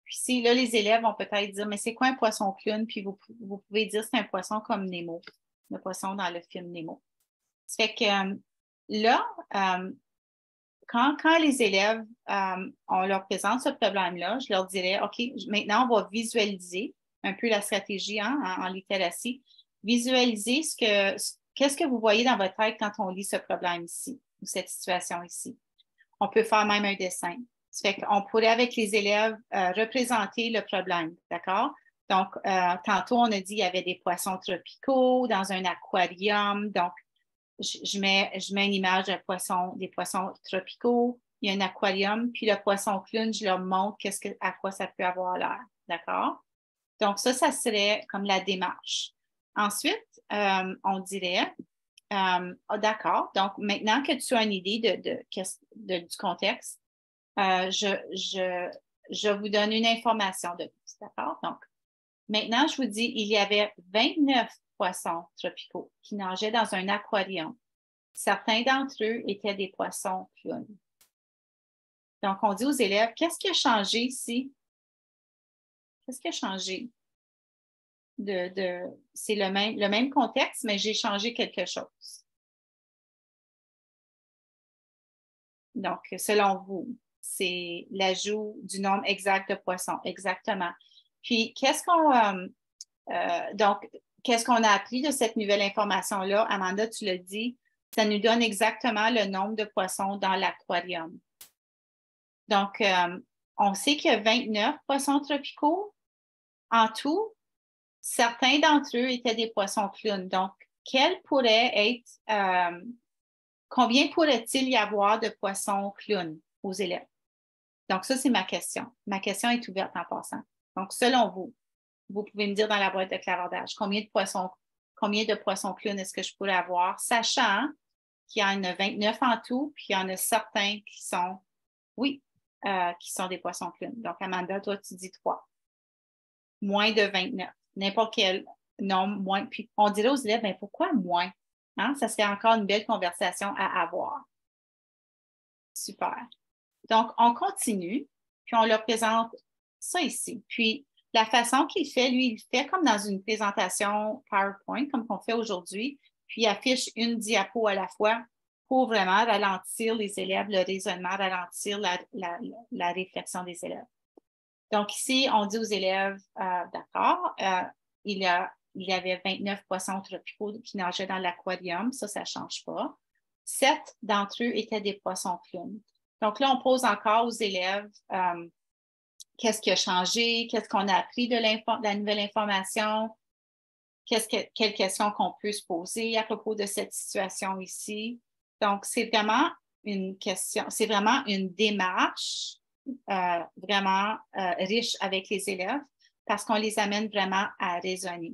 Puis là, les élèves vont peut-être dire, mais c'est quoi un poisson clown? Puis vous pouvez dire c'est un poisson comme Nemo, le poisson dans le film Nemo. Ça fait que là, quand les élèves, on leur présente ce problème-là, je leur dirais, OK, maintenant, on va visualiser un peu la stratégie en littératie. Visualiser qu'est-ce que vous voyez dans votre tête quand on lit ce problème ici, ou cette situation ici. On peut faire même un dessin. Ça fait qu'on pourrait, avec les élèves, représenter le problème, d'accord? Donc, tantôt, on a dit qu'il y avait des poissons tropicaux dans un aquarium. Donc, je mets une image des poissons tropicaux. Il y a un aquarium, puis le poisson clown, je leur montre à quoi ça peut avoir l'air, d'accord? Donc, ça serait comme la démarche. Ensuite, on dirait, d'accord, donc maintenant que tu as une idée du contexte, je vous donne une information de plus, d'accord? Donc, maintenant, je vous dis, il y avait 29 poissons tropicaux qui nageaient dans un aquarium. Certains d'entre eux étaient des poissons clowns. Donc, on dit aux élèves, qu'est-ce qui a changé ici? Qu'est-ce qui a changé? C'est le même contexte, mais j'ai changé quelque chose. Donc, selon vous, c'est l'ajout du nombre exact de poissons. Exactement. Puis, qu'est-ce qu'on a appris de cette nouvelle information-là? Amanda, tu l'as dit, ça nous donne exactement le nombre de poissons dans l'aquarium. Donc, on sait qu'il y a 29 poissons tropicaux en tout. Certains d'entre eux étaient des poissons clowns. Donc, combien pourrait-il y avoir de poissons clowns aux élèves? Donc, ça, c'est ma question. Ma question est ouverte en passant. Donc, selon vous, vous pouvez me dire dans la boîte de clavardage combien de poissons clowns est-ce que je pourrais avoir, sachant qu'il y en a 29 en tout, puis il y en a certains qui sont des poissons clowns. Donc, Amanda, toi, tu dis 3. Moins de 29. N'importe quel nombre, moins. Puis, on dirait aux élèves, bien, pourquoi moins? Hein? Ça serait encore une belle conversation à avoir. Super. Donc, on continue, puis on leur présente ça ici. Puis, la façon qu'il fait, lui, il fait comme dans une présentation PowerPoint, comme qu'on fait aujourd'hui, puis il affiche une diapo à la fois pour vraiment ralentir les élèves, le raisonnement, ralentir la réflexion des élèves. Donc, ici, on dit aux élèves, d'accord, il y avait 29 poissons tropicaux qui nageaient dans l'aquarium, ça ne change pas. 7 d'entre eux étaient des poissons clowns. Donc là, on pose encore aux élèves qu'est-ce qui a changé, qu'est-ce qu'on a appris de la nouvelle information, quelles questions qu'on peut se poser à propos de cette situation ici. Donc, c'est vraiment une question, c'est vraiment une démarche vraiment riche avec les élèves parce qu'on les amène vraiment à raisonner.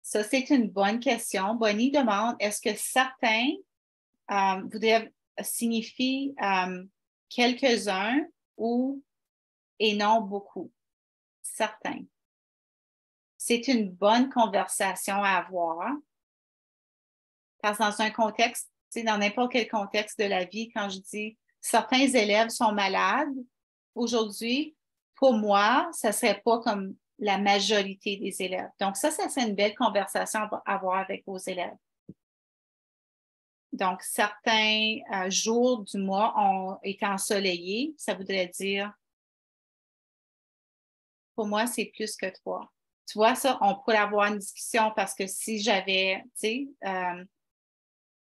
Ça, c'est une bonne question. Bonnie demande, est-ce que certains voudraient signifier quelques-uns et non beaucoup? Certains. C'est une bonne conversation à avoir. Parce que dans un contexte, dans n'importe quel contexte de la vie, quand je dis certains élèves sont malades, aujourd'hui, pour moi, ça ne serait pas comme la majorité des élèves. Donc, ça serait une belle conversation à avoir avec vos élèves. Donc, certains jours du mois ont été ensoleillés. Ça voudrait dire pour moi, c'est plus que 3. Tu vois, ça, on pourrait avoir une discussion parce que si j'avais, tu sais,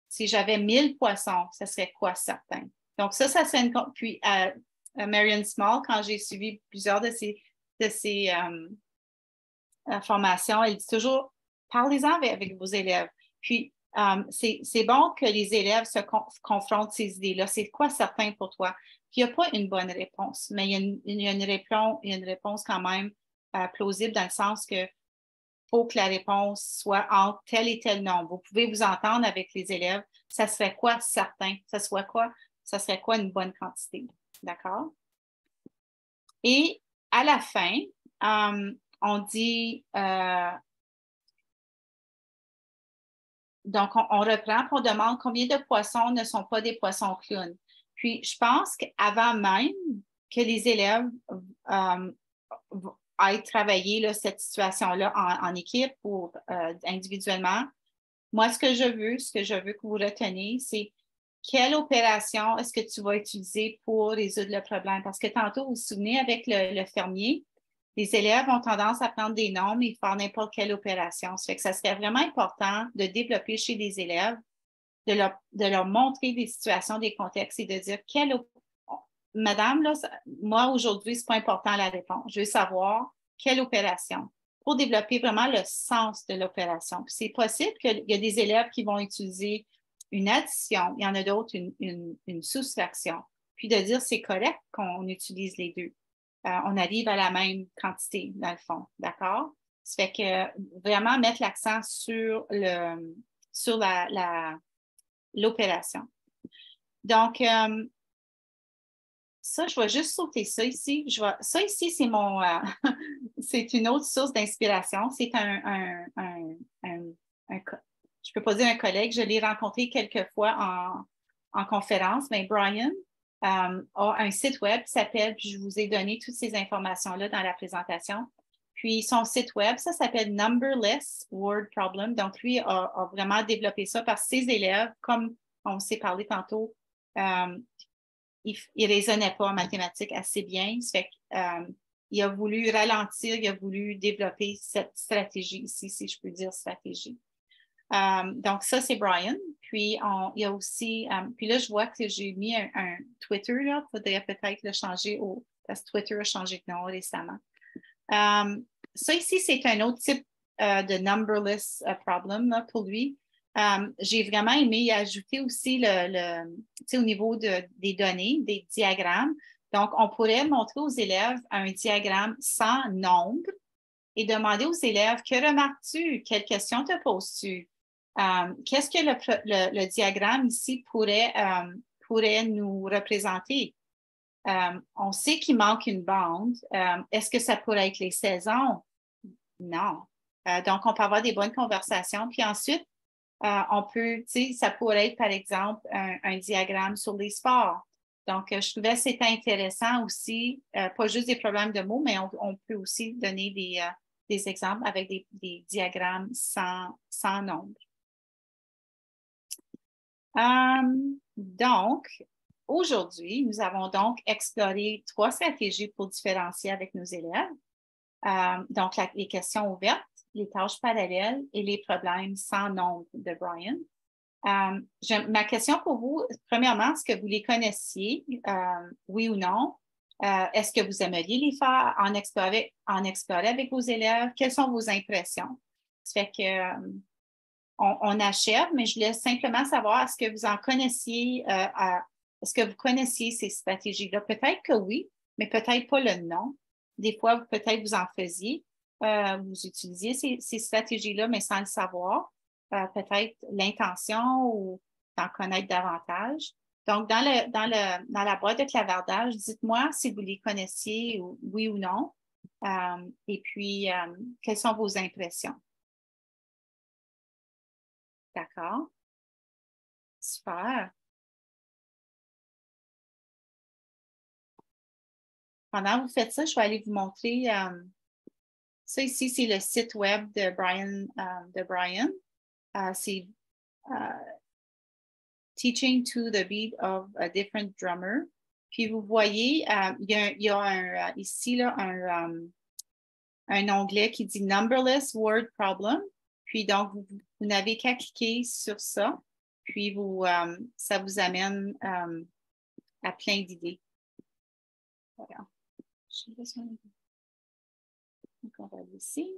si j'avais 1000 poissons, ça serait quoi certain? Donc, ça serait une... Puis, Marion Small, quand j'ai suivi plusieurs de ces formations, elle dit toujours, parlez-en avec vos élèves. Puis, c'est bon que les élèves se confrontent ces idées-là. C'est quoi certain pour toi? Puis, il n'y a pas une bonne réponse, mais il y a une réponse quand même plausible dans le sens que faut que la réponse soit entre tel et tel nombre. Vous pouvez vous entendre avec les élèves. Ça serait quoi certain? Ça serait quoi une bonne quantité? D'accord? Et à la fin, on dit, donc on reprend, puis on demande combien de poissons ne sont pas des poissons clowns. Puis je pense qu'avant même que les élèves aillent travailler là, cette situation-là en équipe ou individuellement, moi, ce que je veux que vous reteniez, c'est quelle opération est-ce que tu vas utiliser pour résoudre le problème? Parce que tantôt, vous vous souvenez, avec le fermier, les élèves ont tendance à prendre des nombres et faire n'importe quelle opération. Ça fait que ça serait vraiment important de développer chez les élèves, de leur montrer des situations, des contextes et de dire Madame, là, moi, aujourd'hui, ce n'est pas important la réponse. Je veux savoir quelle opération pour développer vraiment le sens de l'opération. C'est possible qu'il y a des élèves qui vont utiliser une addition, il y en a d'autres une soustraction, puis de dire c'est correct qu'on utilise les deux. On arrive à la même quantité, dans le fond, d'accord? Ça fait que vraiment mettre l'accent sur l'opération. Donc, ça, je vais juste sauter ça ici. Ça ici, c'est c'est une autre source d'inspiration. C'est je ne peux pas dire un collègue, je l'ai rencontré quelques fois en conférence, mais Brian a un site web qui s'appelle, puis je vous ai donné toutes ces informations-là dans la présentation. Puis son site web, ça s'appelle Numberless Word Problem. Donc, lui a vraiment développé ça parce que ses élèves, comme on s'est parlé tantôt, il ne raisonnait pas en mathématiques assez bien. Ça fait il a voulu ralentir, il a voulu développer cette stratégie ici, si je peux dire stratégie. Donc, ça, c'est Brian. Puis, il y a aussi, puis là, je vois que j'ai mis un Twitter, là. Il faudrait peut-être le changer parce que Twitter a changé de nom récemment. Ça ici, c'est un autre type de numberless problem là, pour lui. J'ai vraiment aimé y ajouter aussi au niveau des données, des diagrammes. Donc, on pourrait montrer aux élèves un diagramme sans nombre et demander aux élèves, que remarques-tu? Quelles questions te poses-tu? Qu'est-ce que le diagramme ici pourrait nous représenter? On sait qu'il manque une bande. Est-ce que ça pourrait être les saisons? Non. Donc, on peut avoir des bonnes conversations. Puis ensuite, on peut, ça pourrait être, par exemple, un diagramme sur les sports. Donc, je trouvais que c'était intéressant aussi, pas juste des problèmes de mots, mais on peut aussi donner des exemples avec des diagrammes sans nombre. Donc, aujourd'hui, nous avons donc exploré 3 stratégies pour différencier avec nos élèves. Donc, les questions ouvertes, les tâches parallèles et les problèmes sans nombre de Brian. Ma question pour vous, premièrement, est-ce que vous les connaissiez, oui ou non? Est-ce que vous aimeriez les faire, en explorer avec vos élèves? Quelles sont vos impressions? Ça fait que on achève, mais je laisse simplement savoir, est-ce que vous en connaissiez, est-ce que vous connaissiez ces stratégies-là? Peut-être que oui, mais peut-être pas le nom. Des fois, peut-être vous en faisiez, vous utilisiez ces stratégies-là, mais sans le savoir. Peut-être l'intention ou d'en connaître davantage. Donc, dans la boîte de clavardage, dites-moi si vous les connaissiez, oui ou non. Et puis, quelles sont vos impressions? D'accord. Super. Pendant que vous faites ça, je vais aller vous montrer. Ça ici, c'est le site web de Brian. C'est Teaching to the Beat of a Different Drummer. Puis vous voyez, il y a ici là, un onglet qui dit Numberless Word Problem. Puis donc, vous n'avez qu'à cliquer sur ça. Puis ça vous amène à plein d'idées. Voilà. Donc, on va aller ici.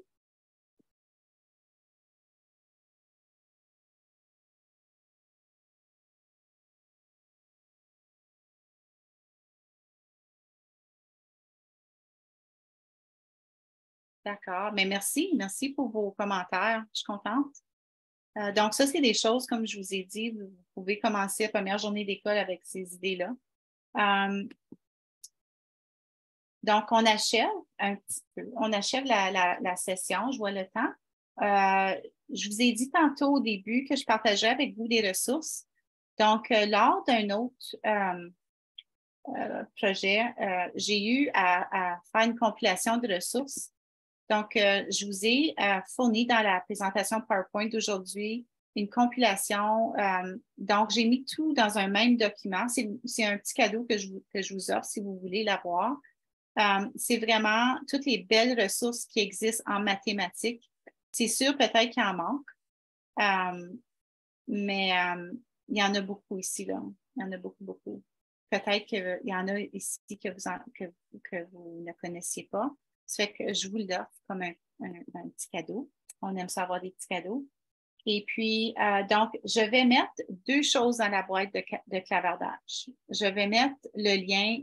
D'accord, mais merci pour vos commentaires. Je suis contente. Donc, ça, c'est des choses, comme je vous ai dit, vous pouvez commencer la première journée d'école avec ces idées-là. Donc, on achève un petit peu. On achève la session, je vois le temps. Je vous ai dit tantôt au début que je partageais avec vous des ressources. Donc, lors d'un autre projet, j'ai eu à faire une compilation de ressources. Donc, je vous ai fourni dans la présentation PowerPoint d'aujourd'hui une compilation. Donc, j'ai mis tout dans un même document. C'est un petit cadeau que je vous offre si vous voulez l'avoir. C'est vraiment toutes les belles ressources qui existent en mathématiques. C'est sûr, peut-être qu'il en manque, mais il y en a beaucoup ici, là. Il y en a beaucoup, beaucoup. Peut-être qu'il y en a ici que vous ne connaissiez pas. Ça fait que je vous l'offre comme un petit cadeau. On aime ça avoir des petits cadeaux. Et puis, donc, je vais mettre deux choses dans la boîte de clavardage. Je vais mettre le lien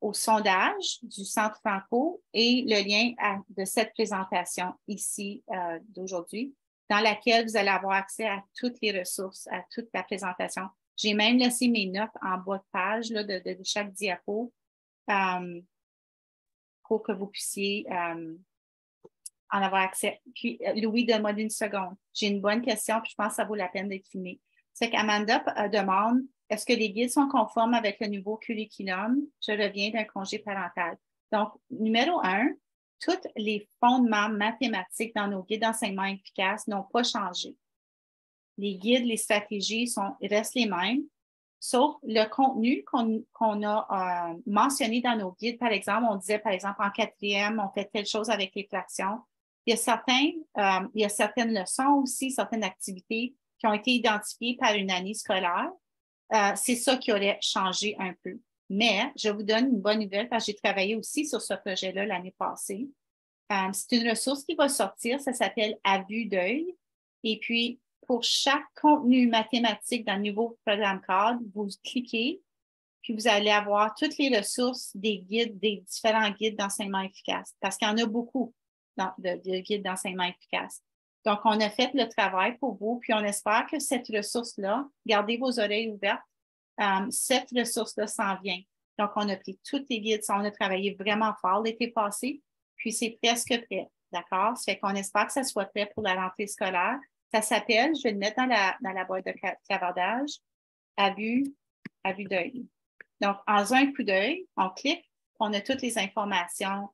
au sondage du Centre Franco et le lien de cette présentation ici d'aujourd'hui, dans laquelle vous allez avoir accès à toutes les ressources, à toute la présentation. J'ai même laissé mes notes en bas de page là, de chaque diapo pour que vous puissiez en avoir accès. Puis, Louis, donne-moi une seconde. J'ai une bonne question, puis je pense que ça vaut la peine d'être filmé. C'est qu'Amanda demande, est-ce que les guides sont conformes avec le nouveau curriculum? Je reviens d'un congé parental. Donc, numéro 1, tous les fondements mathématiques dans nos guides d'enseignement efficace n'ont pas changé. Les guides, les stratégies restent les mêmes, sauf le contenu qu'on a mentionné dans nos guides. Par exemple, on disait, par exemple, en 4e, on fait telle chose avec les fractions. Il y a certaines leçons aussi, certaines activités qui ont été identifiées par une année scolaire. C'est ça qui aurait changé un peu. Mais je vous donne une bonne nouvelle parce que j'ai travaillé aussi sur ce projet-là l'année passée. C'est une ressource qui va sortir, ça s'appelle « À vue d'œil ». Et puis, pour chaque contenu mathématique dans le nouveau programme cadre, vous cliquez, puis vous allez avoir toutes les ressources des guides, des différents guides d'enseignement efficace, parce qu'il y en a beaucoup de guides d'enseignement efficace. Donc, on a fait le travail pour vous, puis on espère que cette ressource-là, gardez vos oreilles ouvertes, cette ressource-là s'en vient. Donc, on a pris tous les guides, on a travaillé vraiment fort l'été passé, puis c'est presque prêt, d'accord? Ça fait qu'on espère que ça soit prêt pour la rentrée scolaire. Ça s'appelle, je vais le mettre dans la boîte de clavardage, à vue d'œil. Donc, en un coup d'œil, on clique, on a toutes les informations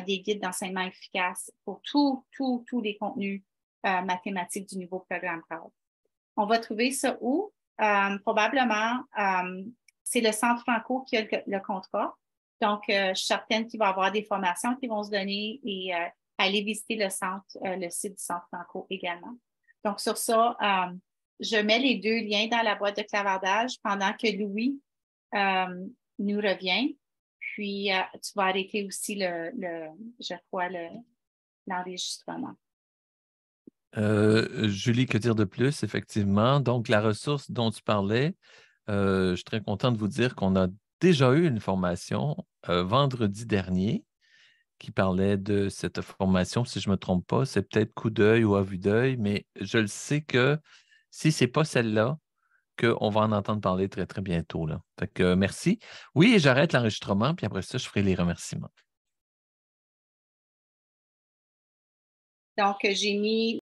des guides d'enseignement efficace pour tous les contenus mathématiques du nouveau programme cadre. On va trouver ça où? Probablement, c'est le Centre Franco qui a le contrat. Donc, je suis certaine qu'il va y avoir des formations qui vont se donner et aller visiter le site du Centre Franco également. Donc, sur ça, je mets les deux liens dans la boîte de clavardage pendant que Louis nous revient. Puis, tu vas arrêter aussi l'enregistrement. Julie, que dire de plus, effectivement? Donc, la ressource dont tu parlais, je suis très content de vous dire qu'on a déjà eu une formation vendredi dernier qui parlait de cette formation. Si je ne me trompe pas, c'est peut-être coup d'œil ou à vue d'œil, mais je le sais que si ce n'est pas celle-là, qu'on va en entendre parler très, très bientôt, là. Fait que merci. Oui, j'arrête l'enregistrement, puis après ça, je ferai les remerciements. Donc, j'ai mis